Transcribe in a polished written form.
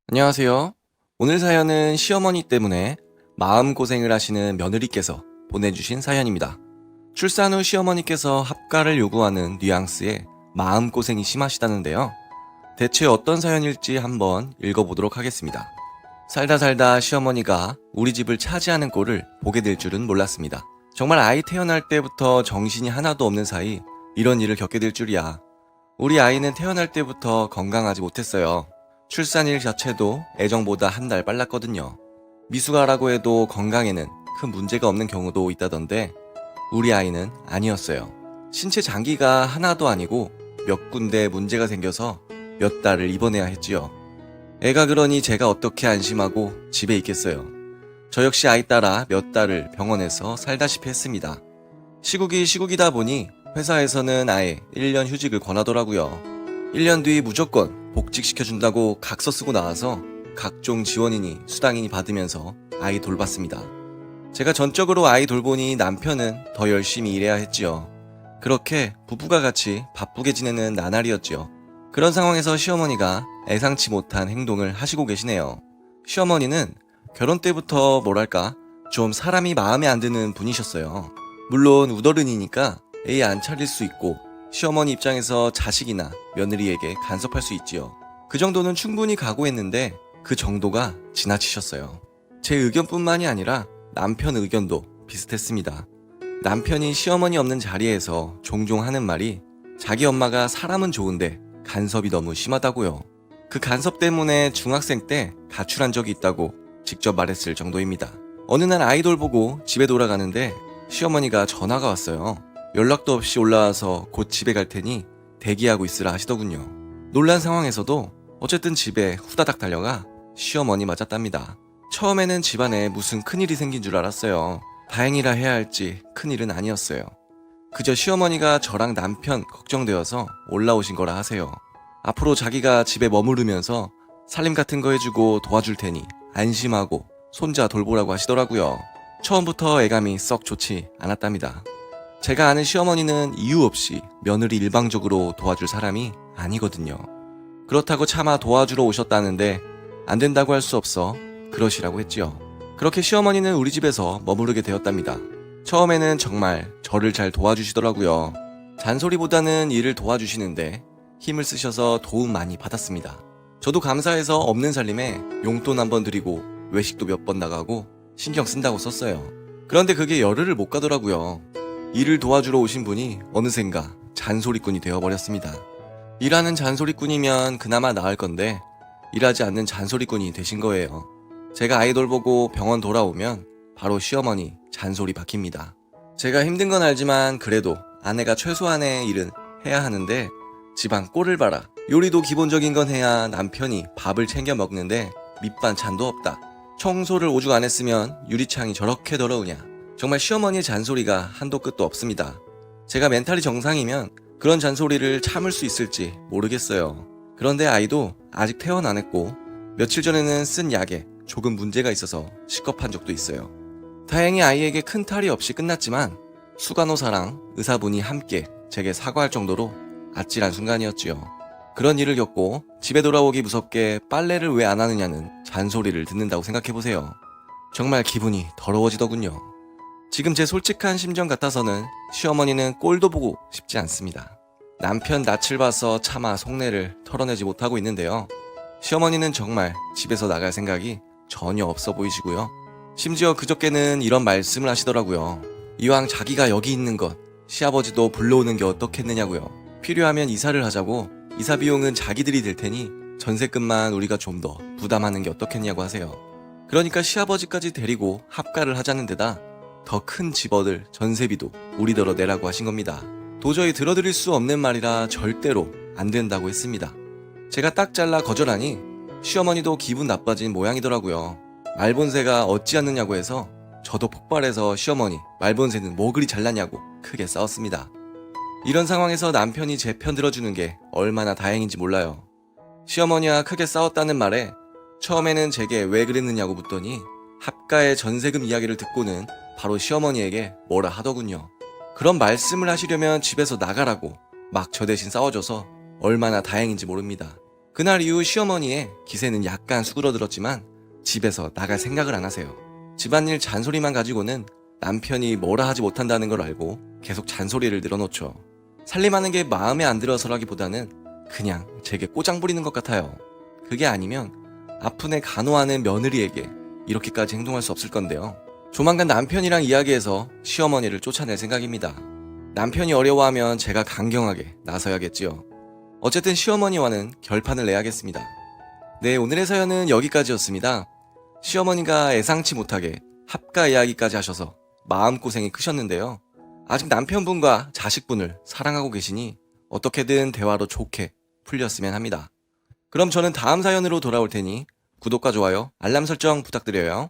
안녕하세요. 오늘 사연은 시어머니 때문에 마음고생을 하시는 며느리께서 보내주신 사연입니다. 출산 후 시어머니께서 합가를 요구하는 뉘앙스에 마음고생이 심하시다는데요. 대체 어떤 사연일지 한번 읽어보도록 하겠습니다. 살다 살다 시어머니가 우리 집을 차지하는 꼴을 보게 될 줄은 몰랐습니다. 정말 아이 태어날 때부터 정신이 하나도 없는 사이 이런 일을 겪게 될 줄이야. 우리 아이는 태어날 때부터 건강하지 못했어요. 출산일 자체도 애정보다 한 달 빨랐거든요. 미숙아라고 해도 건강에는 큰 문제가 없는 경우도 있다던데 우리 아이는 아니었어요. 신체 장기가 하나도 아니고 몇 군데 문제가 생겨서 몇 달을 입원해야 했지요. 애가 그러니 제가 어떻게 안심하고 집에 있겠어요. 저 역시 아이 따라 몇 달을 병원에서 살다시피 했습니다. 시국이 시국이다 보니 회사에서는 아예 1년 휴직을 권하더라고요. 1년 뒤 무조건 복직시켜준다고 각서 쓰고 나와서 각종 지원이니 수당이니 받으면서 아이 돌봤습니다. 제가 전적으로 아이 돌보니 남편은 더 열심히 일해야 했지요. 그렇게 부부가 같이 바쁘게 지내는 나날이었지요. 그런 상황에서 시어머니가 예상치 못한 행동을 하시고 계시네요. 시어머니는 결혼 때부터 뭐랄까 좀 사람이 마음에 안 드는 분이셨어요. 물론 우더른이니까 애 안 차릴 수 있고 시어머니 입장에서 자식이나 며느리에게 간섭할 수 있지요. 그 정도는 충분히 각오했는데 그 정도가 지나치셨어요. 제 의견뿐만이 아니라 남편 의견도 비슷했습니다. 남편이 시어머니 없는 자리에서 종종 하는 말이 자기 엄마가 사람은 좋은데 간섭이 너무 심하다고요. 그 간섭 때문에 중학생 때 가출한 적이 있다고 직접 말했을 정도입니다. 어느 날 아이돌 보고 집에 돌아가는데 시어머니가 전화가 왔어요. 연락도 없이 올라와서 곧 집에 갈 테니 대기하고 있으라 하시더군요. 놀란 상황에서도 어쨌든 집에 후다닥 달려가 시어머니 맞았답니다. 처음에는 집안에 무슨 큰일이 생긴 줄 알았어요. 다행이라 해야 할지 큰일은 아니었어요. 그저 시어머니가 저랑 남편 걱정되어서 올라오신 거라 하세요. 앞으로 자기가 집에 머무르면서 살림 같은 거 해주고 도와줄 테니 안심하고 손자 돌보라고 하시더라고요. 처음부터 애감이 썩 좋지 않았답니다. 제가 아는 시어머니는 이유 없이 며느리 일방적으로 도와줄 사람이 아니거든요. 그렇다고 차마 도와주러 오셨다는데 안 된다고 할 수 없어 그러시라고 했지요. 그렇게 시어머니는 우리 집에서 머무르게 되었답니다. 처음에는 정말 저를 잘 도와주시더라고요. 잔소리보다는 일을 도와주시는데 힘을 쓰셔서 도움 많이 받았습니다. 저도 감사해서 없는 살림에 용돈 한번 드리고 외식도 몇 번 나가고 신경 쓴다고 썼어요. 그런데 그게 열흘을 못 가더라고요. 일을 도와주러 오신 분이 어느샌가 잔소리꾼이 되어버렸습니다. 일하는 잔소리꾼이면 그나마 나을 건데 일하지 않는 잔소리꾼이 되신 거예요. 제가 아이돌 보고 병원 돌아오면 바로 시어머니 잔소리 박힙니다. 제가 힘든 건 알지만 그래도 아내가 최소한의 일은 해야 하는데 집안 꼴을 봐라. 요리도 기본적인 건 해야 남편이 밥을 챙겨 먹는데 밑반찬도 없다. 청소를 오죽 안 했으면 유리창이 저렇게 더러우냐. 정말 시어머니의 잔소리가 한도 끝도 없습니다. 제가 멘탈이 정상이면 그런 잔소리를 참을 수 있을지 모르겠어요. 그런데 아이도 아직 퇴원 안 했고 며칠 전에는 쓴 약에 조금 문제가 있어서 식겁한 적도 있어요. 다행히 아이에게 큰 탈이 없이 끝났지만 수간호사랑 의사분이 함께 제게 사과할 정도로 아찔한 순간이었지요. 그런 일을 겪고 집에 돌아오기 무섭게 빨래를 왜 안 하느냐는 잔소리를 듣는다고 생각해보세요. 정말 기분이 더러워지더군요. 지금 제 솔직한 심정 같아서는 시어머니는 꼴도 보고 싶지 않습니다. 남편 낯을 봐서 차마 속내를 털어내지 못하고 있는데요. 시어머니는 정말 집에서 나갈 생각이 전혀 없어 보이시고요. 심지어 그저께는 이런 말씀을 하시더라고요. 이왕 자기가 여기 있는 것 시아버지도 불러오는 게 어떻겠느냐고요. 필요하면 이사를 하자고 이사 비용은 자기들이 댈 테니 전세금만 우리가 좀 더 부담하는 게 어떻겠냐고 하세요. 그러니까 시아버지까지 데리고 합가를 하자는 데다 더 큰 집어들 전세비도 우리더러 내라고 하신 겁니다. 도저히 들어드릴 수 없는 말이라 절대로 안 된다고 했습니다. 제가 딱 잘라 거절하니 시어머니도 기분 나빠진 모양이더라고요. 말본세가 어찌하느냐고 해서 저도 폭발해서 시어머니 말본세는 뭐 그리 잘났냐고 크게 싸웠습니다. 이런 상황에서 남편이 제 편 들어주는 게 얼마나 다행인지 몰라요. 시어머니와 크게 싸웠다는 말에 처음에는 제게 왜 그랬느냐고 묻더니 합가의 전세금 이야기를 듣고는 바로 시어머니에게 뭐라 하더군요. 그런 말씀을 하시려면 집에서 나가라고 막 저 대신 싸워줘서 얼마나 다행인지 모릅니다. 그날 이후 시어머니의 기세는 약간 수그러들었지만 집에서 나갈 생각을 안 하세요. 집안일 잔소리만 가지고는 남편이 뭐라 하지 못한다는 걸 알고 계속 잔소리를 늘어놓죠. 살림하는 게 마음에 안 들어서라기보다는 그냥 제게 꼬장 부리는 것 같아요. 그게 아니면 아픈 애 간호하는 며느리에게 이렇게까지 행동할 수 없을 건데요. 조만간 남편이랑 이야기해서 시어머니를 쫓아낼 생각입니다. 남편이 어려워하면 제가 강경하게 나서야겠지요. 어쨌든 시어머니와는 결판을 내야겠습니다. 네, 오늘의 사연은 여기까지였습니다. 시어머니가 예상치 못하게 합가 이야기까지 하셔서 마음고생이 크셨는데요. 아직 남편분과 자식분을 사랑하고 계시니 어떻게든 대화로 좋게 풀렸으면 합니다. 그럼 저는 다음 사연으로 돌아올 테니 구독과 좋아요, 알람 설정 부탁드려요.